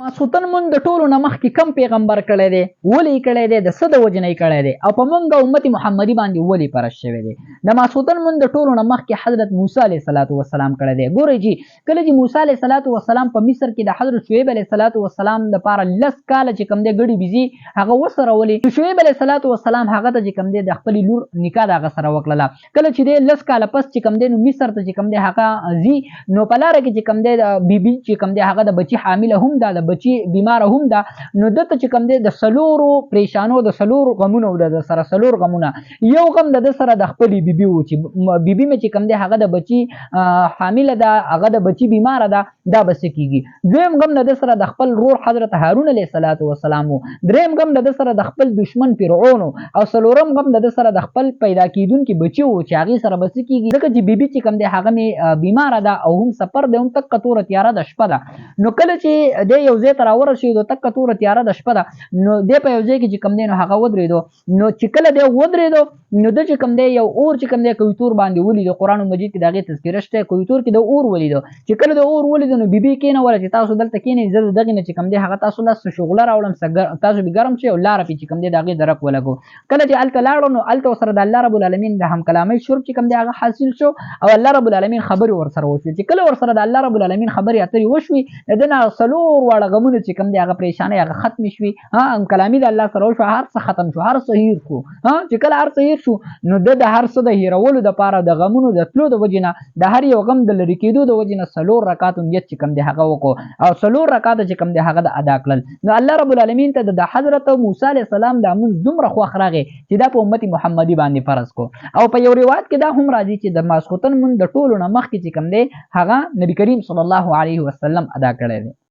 ماسوتن مون د ټولو نه مخکې کم پیغمبر کړی دی ولې کړی دی د څه د وجې نه یې کړی دی او په موږ امت محمدي باندې ولې فرض شوی دی د ماسوتن مون د ټولو نه مخکې حضرت موسی علیه السلام کړی دی ګورئ جی کله چې موسی علیه السلام په مصر کې د حضرت شعیب علیه السلام دپاره 10 کاله چې کوم دی ګډې بيزي هغه ورسره ولې شعیب علیه السلام هغه ته چې کوم دی د خپلې لور نکاح د هغه سره وکړله کله چې دی 10 کاله پس چې کوم دی نو مصر ته چې کوم دی هغه ځي نو په لاره کې چې کوم دی د بیبي چې کوم دی هغه د بچي حامله هم ده بچی بیمار هم ده نو دته چې کوم دی د سلورو پریشانو د سلورو غمونو د سره سلور غمونه یو غم د سره د خپل بیبي و چې بیبي مې چې کوم دی هغه د بچی حامله ده هغه د بچی بیمار ده دا بس کیږي دویم غم د سره د خپل رور حضرت هارون علیه السلام دریم غم د سره د خپل دشمن فرعون او سلورم غم د سره د خپل پیدا کیدونکو بچي و چې هغه سره بس کیږي ځکه چې بیبي چې کوم دی هغه مې بیمار ده او هم سفر دی هم تک تور تیاره د شپه ده نو کله چې د یو ځای ته راورسېدو تک تور تیاره د شپه ده نو دی په یو ځای کې چې کوم دی نو هغه ودرېدو نو چې کله دی ودرېدو نو د چې کوم دی یو اور چې کوم دی کویتور باندې ولیدو قرآن مجید کې د هغې تذکره شته کویتور کې د اور ولیدو چې کله د اور ولیدو نو بیبي کېنوله چې تاسو دلته کېنئ زه د دغې نه چې کوم دی هغه تاسو له څه شغله راوړم تاسو به ګرم شئ او لاره پې چې کوم دی د هغې درک ولګو کله چې هلته لاړو نو هلته ورسره د الله رب العالمین د همکلامۍ شرب چې کوم دی هغه حاصل شو او الله رب العالمین خبرې ورسره وشوې چې کله ورسره د الله رب العالمین خبرې اترې وشوې د ده نه څلور واړه غمونه چې کوم دی هغه پریشانۍ هغه ختمې شوې کلامي د الله سره وشوه هر څه ختم شو هر څه هیر شو چې کله هر څه هیر شو نو د هر څه د هیرولو دپاره د غمونو د تلو د وجې نه د هر یو غم د لرې کېدو د وجې نه څلور رکعات نیت چې کوم دی هغه وکړو او څلور رکعات چې کوم دی هغه د ادا کړل نو الله رب العالمین ته د حضرت موسی علیه السلام د لمونځ دومره خوښ راغی چې دا په امت محمدي باندې فرض کو او په یو روایت کې دا هم راځي چې د ماسخوتن مونځ د ټولو نه مخکې چې کوم دی هغه نبی کریم صلی الله علیه وسلم ادا کړی دی